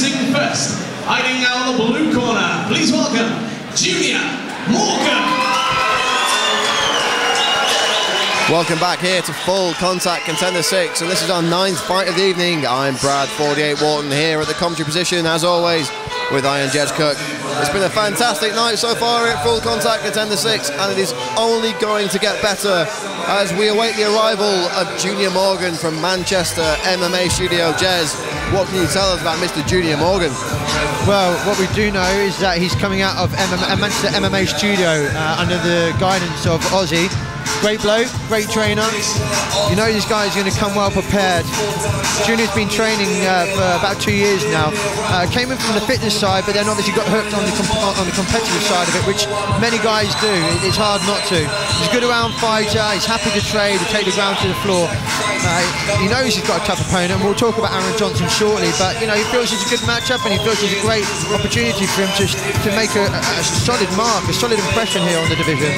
introducing first, hiding out the blue corner, please welcome Junior Morgan. Welcome back here to Full Contact Contender 6, and this is our 9th fight of the evening. I'm Brad 48 Bolton here at the commentary position, as always, with Iron Jez Cook. It's been a fantastic night so far at Full Contact Contender 6, and it is only going to get better as we await the arrival of Junior Morgan from Manchester MMA studio. Jez, what can you tell us about Mr. Junior Morgan? Well, what we do know is that he's coming out of Manchester MMA studio under the guidance of Ozzy. Great bloke, great trainer. You know this guy is going to come well prepared. Junior's been training for about 2 years now. Came in from the fitness side, but then obviously got hooked on the competitive side of it, which many guys do. It's hard not to. He's a good around fighter. He's happy to trade, to take the ground to the floor. He knows he's got a tough opponent, and we'll talk about Aaron Johnson shortly, but you know, he feels it's a good matchup, and he feels it's a great opportunity for him to make a solid mark, a solid impression here on the division.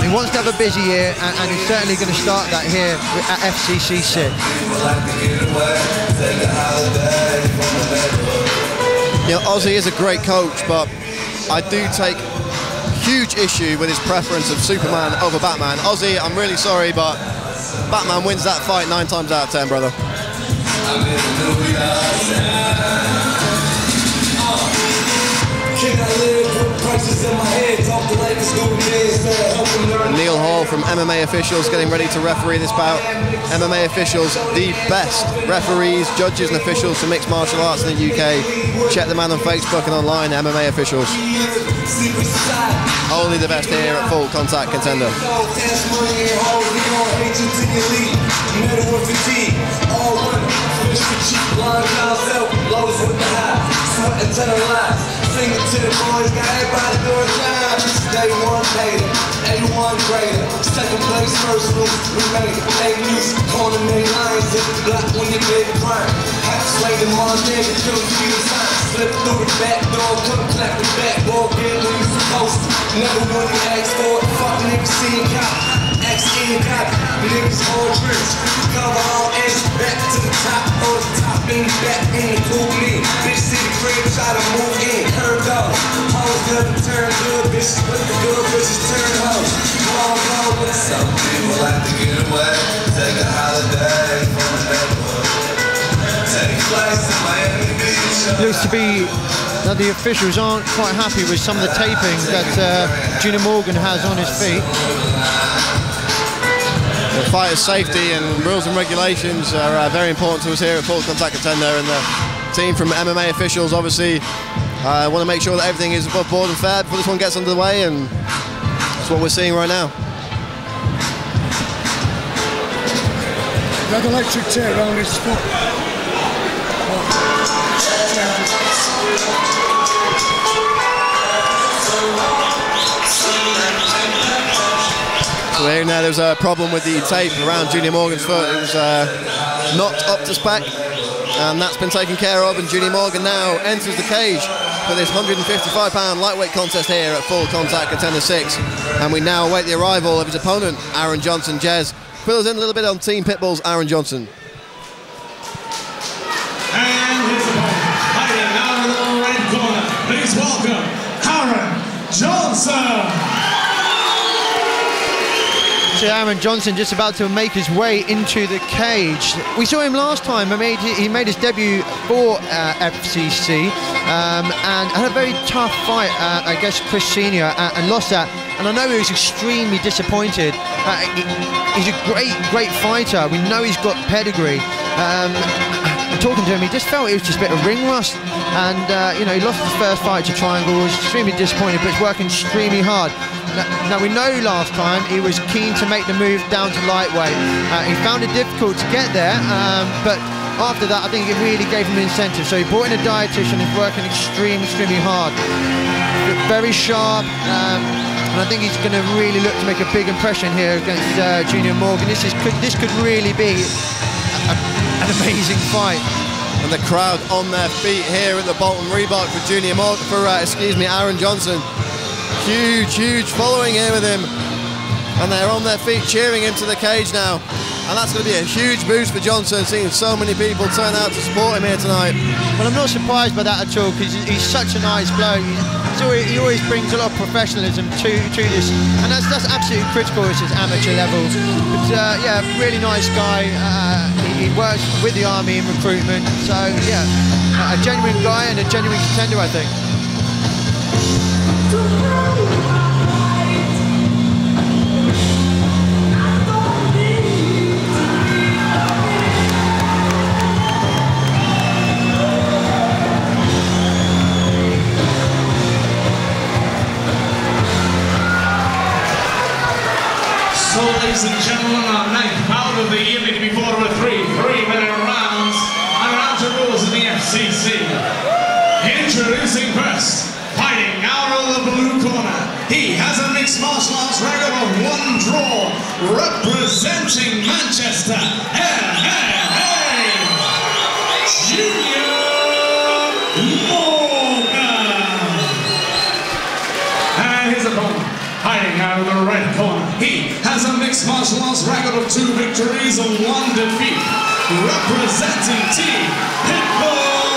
He wants to have a busy year, and he's certainly going to start that here at FCC6. You know, Ozzy is a great coach, but I do take huge issue with his preference of Superman over Batman. Ozzy, I'm really sorry, but Batman wins that fight 9 times out of 10, brother. Neil Hall from MMA Officials getting ready to referee this bout. MMA Officials, the best referees, judges and officials for mixed martial arts in the UK. Check them out on Facebook and online, MMA Officials. Only the best here at Full Contact Contender. Sing it to the boys, got everybody doing time. Day one later, A1 greater. Second place, first move, we made it. Ain't music, calling me lines in the block when you big crime. Half slay the Monday, the couldn't see the sign. Slip through the back door, couldn't clap the back door, get when you supposed to. Never when you ask for it, fuck niggas seeing cop. Ask-in cop, niggas hold tricks. Cover all edges, back to the top, or the top in the back in the cool me. Bitch see the crib, try to move in. Curved up, hoes good and turn good, bitches with the good, bitches turn hoes. Long, long, what's up? People like to get away, take a holiday from the neighborhood. Take flights to Miami Beach. Looks to be that the officials aren't quite happy with some of the taping that Junior Morgan has on his feet. The fighter's safety and rules and regulations are very important to us here at Full Contact Contender, and the team from MMA Officials obviously want to make sure that everything is above board and fair before this one gets underway, and that's what we're seeing right now. That electric chair around his foot. So here now there's a problem with the tape around Junior Morgan's foot. It was not up to spec, and that's been taken care of, and Junior Morgan now enters the cage for this 155-pound lightweight contest here at Full Contact Contender 6, and we now await the arrival of his opponent, Aaron Johnson. Jez, fill us in a little bit on Team Pitbull's Aaron Johnson. And his opponent, hiding out in the red corner, please welcome Aaron Johnson. So Aaron Johnson just about to make his way into the cage. We saw him last time. He made his debut for FCC and had a very tough fight against Chris Senior and lost that. And I know he was extremely disappointed. He's a great fighter. We know he's got pedigree. Talking to him, he just felt it was just a bit of ring rust, and you know, he lost his first fight to Triangle. Was extremely disappointed, but he's working extremely hard. Now we know last time he was keen to make the move down to lightweight. He found it difficult to get there, but after that I think it really gave him an incentive. So he brought in a dietitian. He's working extremely hard, very sharp, and I think he's going to really look to make a big impression here against Junior Morgan. This could really be an amazing fight. And the crowd on their feet here at the Bolton Reebok for Junior Morgan, for Aaron Johnson. Huge following here with him, and they're on their feet cheering him to the cage now. And that's going to be a huge boost for Johnson, seeing so many people turn out to support him here tonight. Well, I'm not surprised by that at all, because he's such a nice bloke. He always brings a lot of professionalism to this, and that's absolutely critical at his amateur level. But yeah, really nice guy. He works with the army in recruitment, so yeah, a genuine guy and a genuine contender, I think. So, ladies and gentlemen, our ninth bout of the evening to be fought over three-minute rounds and rounds of rules in the FCC. Introducing first, fighting out of the blue corner. He has a mixed martial arts record of 1 draw, representing Manchester. Hey, Junior Morgan. And his opponent, hiding out of the red corner. He has a mixed martial arts record of 2 victories and 1 defeat. Representing Team Pitbull,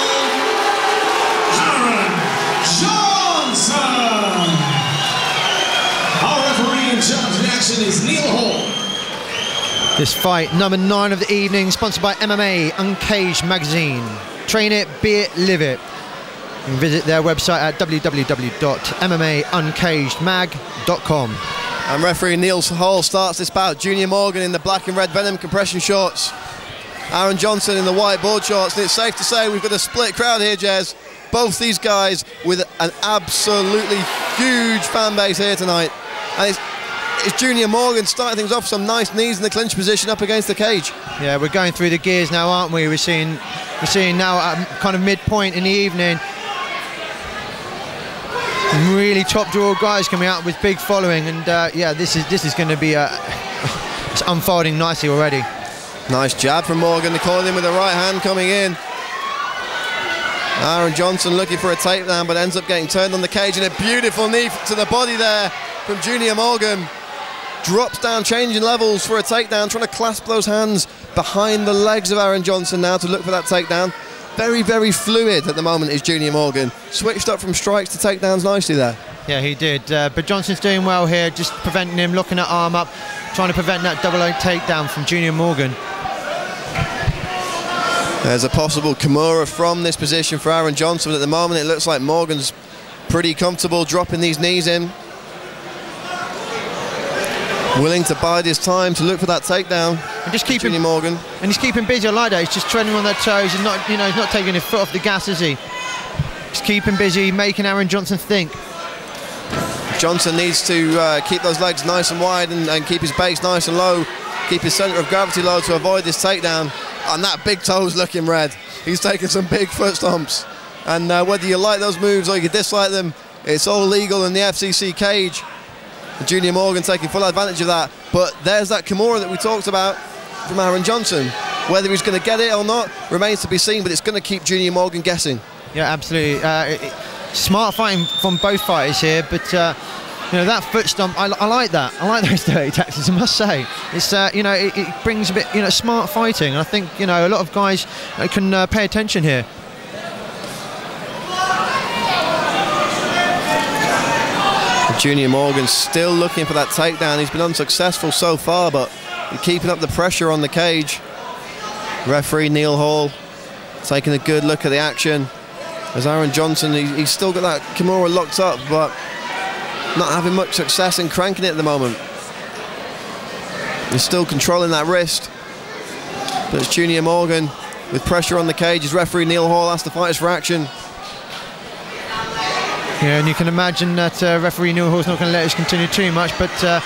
Aaron Johnson. Our referee in charge of the action is Neil Hall. This fight, number 9 of the evening, sponsored by MMA Uncaged Magazine. Train it, be it, live it. You can visit their website at www.mmauncagedmag.com. And referee Neil Hall starts this bout. Junior Morgan in the black and red Venom compression shorts. Aaron Johnson in the white board shorts. And it's safe to say we've got a split crowd here, Jez. Both these guys with an absolutely huge fan base here tonight. And it's Junior Morgan starting things off, some nice knees in the clinch position up against the cage. Yeah, we're going through the gears now, aren't we? We're seeing now at kind of midpoint in the evening, really top draw guys coming out with big following, and yeah, this is going to be it's unfolding nicely already. Nice jab from Morgan, calling in with the right hand coming in. Aaron Johnson looking for a takedown, but ends up getting turned on the cage, and a beautiful knee to the body there from Junior Morgan. Drops down, changing levels for a takedown, trying to clasp those hands behind the legs of Aaron Johnson now to look for that takedown. Very, very fluid at the moment is Junior Morgan. Switched up from strikes to takedowns nicely there. Yeah, he did. But Johnson's doing well here, just preventing him, locking that arm up, trying to prevent that double leg takedown from Junior Morgan. There's a possible Kimura from this position for Aaron Johnson, but at the moment it looks like Morgan's pretty comfortable dropping these knees in. Willing to bide his time to look for that takedown. And just keep Junior Morgan. And he's keeping busy. I like that. He's just treading on their toes and not, he's not taking his foot off the gas, is he? Just keeping busy, making Aaron Johnson think. Johnson needs to keep those legs nice and wide and keep his base nice and low, keep his centre of gravity low to avoid this takedown. And that big toe's looking red. He's taking some big foot stomps. And whether you like those moves or you dislike them, it's all legal in the FCC cage. Junior Morgan taking full advantage of that. But there's that Kimura that we talked about from Aaron Johnson. Whether he's going to get it or not remains to be seen, but it's going to keep Junior Morgan guessing. Yeah, absolutely. Smart fighting from both fighters here, but you know, that foot stomp, I like that. I like those dirty tactics, I must say. It's you know, it brings a bit, you know, smart fighting. And I think, you know, a lot of guys can pay attention here. Junior Morgan still looking for that takedown. He's been unsuccessful so far, but keeping up the pressure on the cage. Referee Neil Hall taking a good look at the action. As Aaron Johnson, he's still got that Kimura locked up, but not having much success in cranking it at the moment. He's still controlling that wrist. But it's Junior Morgan with pressure on the cage. As referee Neil Hall asks the fighters for action. Yeah, and you can imagine that referee Neil Hall's not going to let us continue too much, but nice.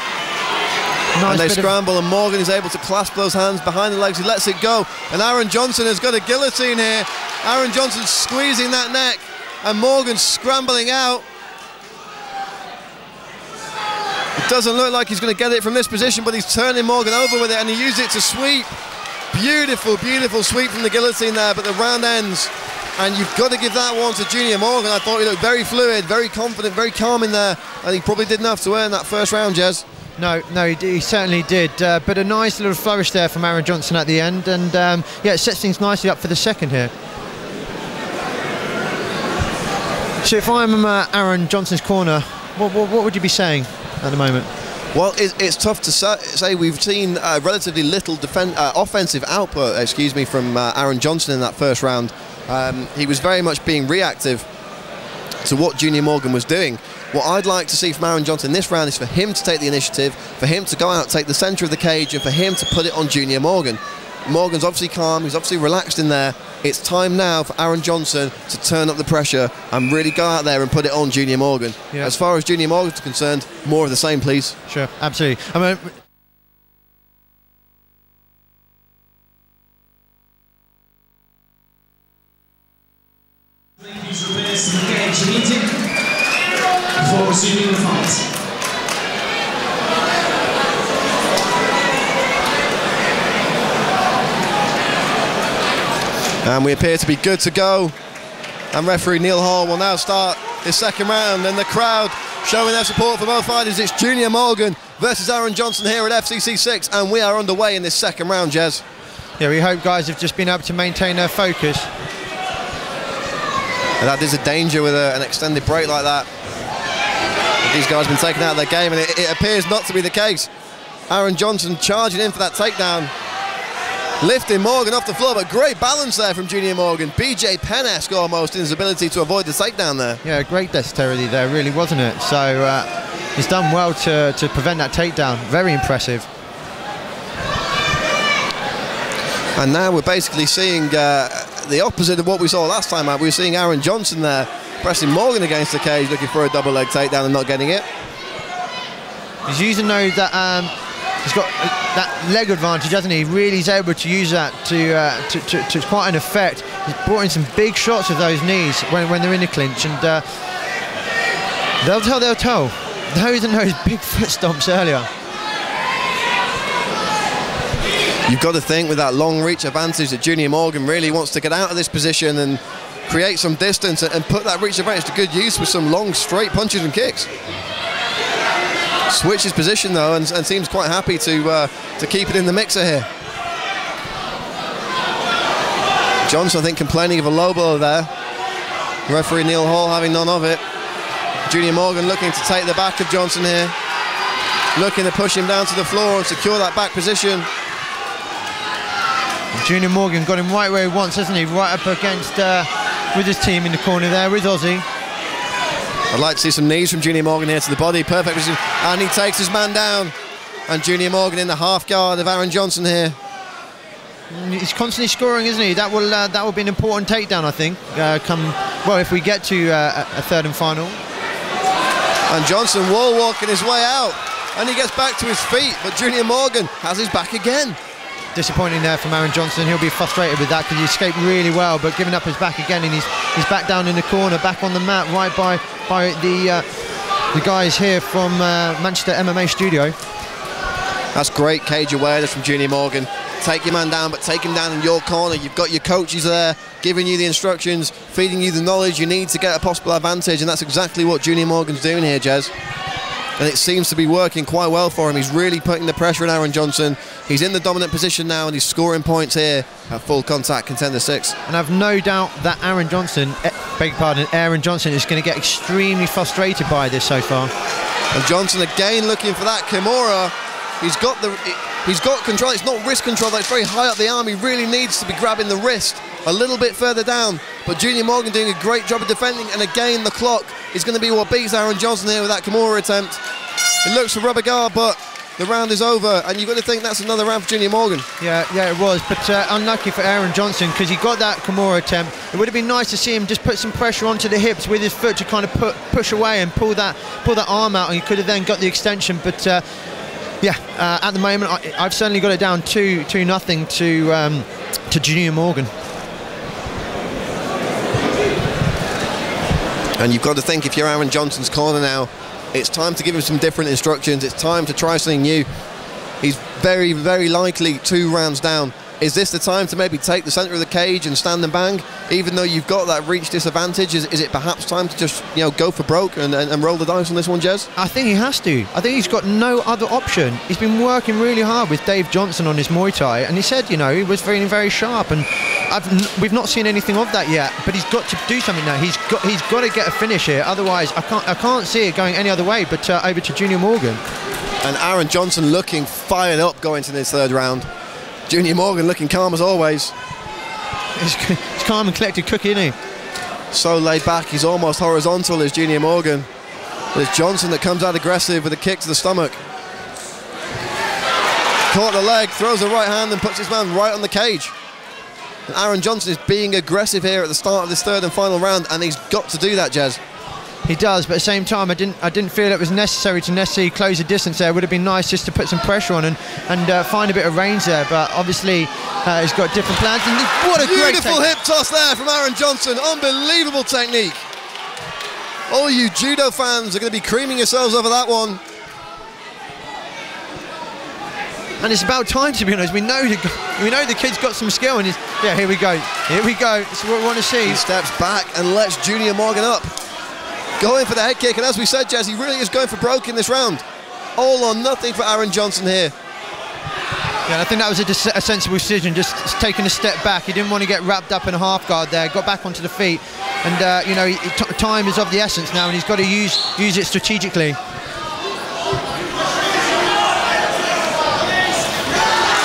And they scramble, and Morgan is able to clasp those hands behind the legs. He lets it go, and Aaron Johnson has got a guillotine here. Aaron Johnson's squeezing that neck, and Morgan's scrambling out. It doesn't look like he's going to get it from this position, but he's turning Morgan over with it, and he used it to sweep. Beautiful, beautiful sweep from the guillotine there, but the round ends. And you've got to give that one to Junior Morgan. I thought he looked very fluid, very confident, very calm in there. And he probably did enough to earn that first round, Jez. No, he certainly did. But a nice little flourish there from Aaron Johnson at the end, and yeah, it sets things nicely up for the second here. So if I'm Aaron Johnson's corner, what would you be saying at the moment? Well, it's tough to say. We've seen relatively little offensive output, from Aaron Johnson in that first round. He was very much being reactive to what Junior Morgan was doing. What I'd like to see from Aaron Johnson this round is for him to take the initiative, for him to go out, take the centre of the cage, and for him to put it on Junior Morgan. Morgan's obviously calm, he's obviously relaxed in there. It's time now for Aaron Johnson to turn up the pressure and really go out there and put it on Junior Morgan. Yeah. As far as Junior Morgan's concerned, more of the same, please. Sure, absolutely. I mean, Please reverse to the cage immediately before resuming the fight. And we appear to be good to go. And referee Neil Hall will now start his second round. And the crowd showing their support for both fighters. It's Junior Morgan versus Aaron Johnson here at FCC 6. And we are underway in this second round, Jez. Yeah, we hope guys have just been able to maintain their focus. And that is a danger with an extended break like that. These guys have been taken out of their game, and it appears not to be the case. Aaron Johnson charging in for that takedown. Lifting Morgan off the floor, but great balance there from Junior Morgan. BJ Penn-esque almost in his ability to avoid the takedown there. Yeah, great dexterity there, really, wasn't it? So he's done well to prevent that takedown. Very impressive. And now we're basically seeing the opposite of what we saw last time out. We were seeing Aaron Johnson there pressing Morgan against the cage, looking for a double leg takedown and not getting it. He's using those he's got that leg advantage, hasn't he? Really is able to use that to quite an effect. He's brought in some big shots with those knees when they're in the clinch, and they'll tell. Those and those big foot stomps earlier. You've got to think with that long reach advantage that Junior Morgan really wants to get out of this position and create some distance and put that reach advantage to good use with some long straight punches and kicks. Switches position though and seems quite happy to keep it in the mixer here. Johnson, I think, complaining of a low blow there. Referee Neil Hall having none of it. Junior Morgan looking to take the back of Johnson here, looking to push him down to the floor and secure that back position. Junior Morgan got him right where he wants, hasn't he? Right up against with his team in the corner there with Ozzy. I'd like to see some knees from Junior Morgan here to the body. Perfect position. And he takes his man down. And Junior Morgan in the half guard of Aaron Johnson here. He's constantly scoring, isn't he? That will be an important takedown, I think. If we get to a third and final. And Johnson wall walking his way out. And he gets back to his feet. But Junior Morgan has his back again. Disappointing there from Aaron Johnson. He'll be frustrated with that because he escaped really well, but giving up his back again, and he's back down in the corner, back on the mat, right by the guys here from Manchester MMA Studio. That's great cage awareness from Junior Morgan. Take your man down, but take him down in your corner. You've got your coaches there giving you the instructions, feeding you the knowledge you need to get a possible advantage, and that's exactly what Junior Morgan's doing here, Jez. And it seems to be working quite well for him. He's really putting the pressure on Aaron Johnson. He's in the dominant position now and he's scoring points here at Full Contact Contender 6. And I've no doubt that Aaron Johnson is going to get extremely frustrated by this so far. And Johnson again looking for that Kimura. He's got control. It's not wrist control, that's very high up the arm. He really needs to be grabbing the wrist a little bit further down. But Junior Morgan doing a great job of defending, and again the clock is going to be what beats Aaron Johnson here with that Kimura attempt. It looks for rubber guard, but the round is over, and you've got to think that's another round for Junior Morgan. Yeah, it was, but unlucky for Aaron Johnson because he got that Kimura attempt. It would have been nice to see him just put some pressure onto the hips with his foot to kind of push away and pull that arm out, and he could have then got the extension. But at the moment, I've certainly got it down 2-0 to Junior Morgan. And you've got to think, if you're Aaron Johnson's corner now, it's time to give him some different instructions. It's time to try something new. He's very, very likely 2 rounds down. Is this the time to maybe take the centre of the cage and stand and bang? even though you've got that reach disadvantage, is it perhaps time to just, you know, go for broke and roll the dice on this one, Jez? I think he has to. I think he's got no other option. He's been working really hard with Dave Johnson on his Muay Thai, and he said, you know, he was feeling very sharp, and we've not seen anything of that yet. But he's got to do something now. He's got to get a finish here. Otherwise, I can't see it going any other way. But over to Junior Morgan. And Aaron Johnson looking fired up going into this third round. Junior Morgan looking calm as always. He's calm and collected cookie, isn't he? So laid back, he's almost horizontal as Junior Morgan. There's Johnson that comes out aggressive with a kick to the stomach. Caught the leg, throws the right hand and puts his man right on the cage. And Aaron Johnson is being aggressive here at the start of this third and final round, and he's got to do that, Jez. He does, but at the same time, I didn't feel it was necessary to close the distance there. It would have been nice just to put some pressure on and find a bit of range there. But obviously, he's got different plans. And what a beautiful hip toss there from Aaron Johnson. Unbelievable technique. All you judo fans are going to be creaming yourselves over that one. And it's about time, to be honest. We know the kid's got some skill, and yeah, here we go. Here we go. This is what we want to see. He steps back and lets Junior Morgan up. Going for the head kick, and as we said, Jez, he really is going for broke in this round. All or nothing for Aaron Johnson here. Yeah, I think that was a sensible decision, just taking a step back. He didn't want to get wrapped up in a half guard there, got back onto the feet, and you know, time is of the essence now, and he's got to use it strategically.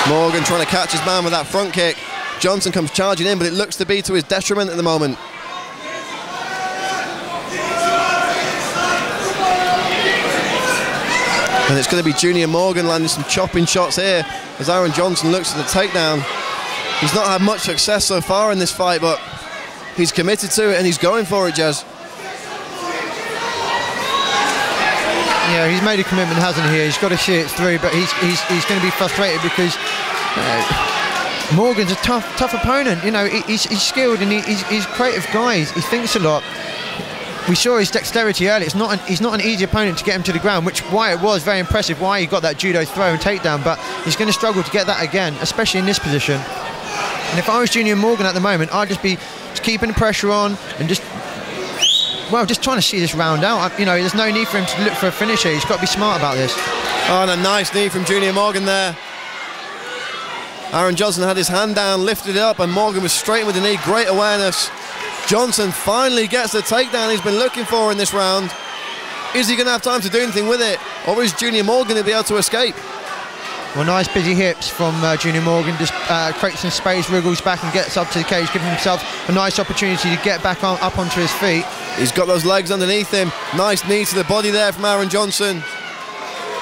Morgan trying to catch his man with that front kick. Johnson comes charging in, but it looks to be to his detriment at the moment. And it's going to be Junior Morgan landing some chopping shots here as Aaron Johnson looks at the takedown. He's not had much success so far in this fight, but he's committed to it and he's going for it, Jez. Yeah, he's made a commitment, hasn't he? He's got to see it through, but he's going to be frustrated because Morgan's a tough opponent. You know, he's skilled and he's a creative guy. He thinks a lot. We saw his dexterity earlier. He's not an easy opponent to get him to the ground, why it was very impressive, why he got that judo throw and takedown, but he's going to struggle to get that again, especially in this position. And if I was Junior Morgan at the moment, I'd just be keeping the pressure on and just trying to see this round out. You know, there's no need for him to look for a finish here. He's got to be smart about this. Oh, and a nice knee from Junior Morgan there. Aaron Johnson had his hand down, lifted it up, and Morgan was straight with the knee. Great awareness. Johnson finally gets the takedown he's been looking for in this round. Is he going to have time to do anything with it, or is Junior Morgan going to be able to escape? Well, nice busy hips from Junior Morgan, just creates some space, wriggles back and gets up to the cage, giving himself a nice opportunity to get back up onto his feet. He's got those legs underneath him. Nice knee to the body there from Aaron Johnson.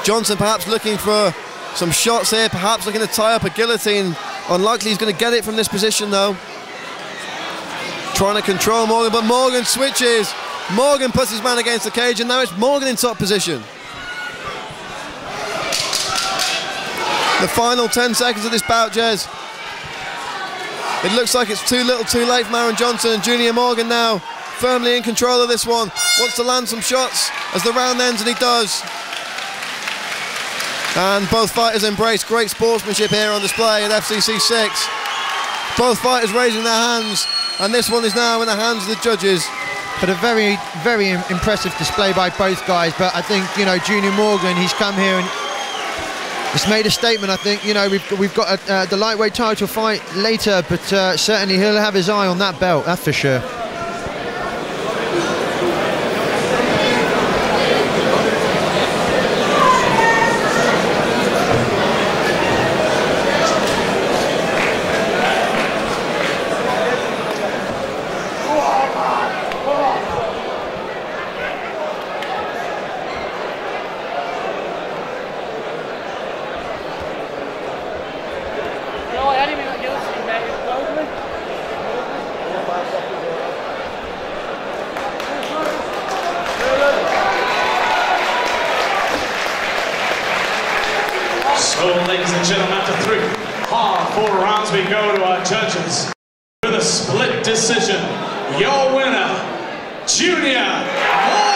Johnson perhaps looking for some shots here, perhaps looking to tie up a guillotine. Unlikely he's going to get it from this position though. Trying to control Morgan, but Morgan switches. Morgan puts his man against the cage, and now it's Morgan in top position. The final 10 seconds of this bout, Jez. It looks like it's too little too late from Aaron Johnson, and Junior Morgan now firmly in control of this one. Wants to land some shots as the round ends, and he does. And both fighters embrace great sportsmanship here on display at FCC 6. Both fighters raising their hands, and this one is now in the hands of the judges. But a very, very impressive display by both guys. But I think, you know, Junior Morgan, he's come here and he's made a statement. I think, you know, we've got the lightweight title fight later, but certainly he'll have his eye on that belt, that's for sure. So, ladies and gentlemen, after 3 hard 4 rounds, we go to our judges with a split decision. Your winner, Junior Morgan.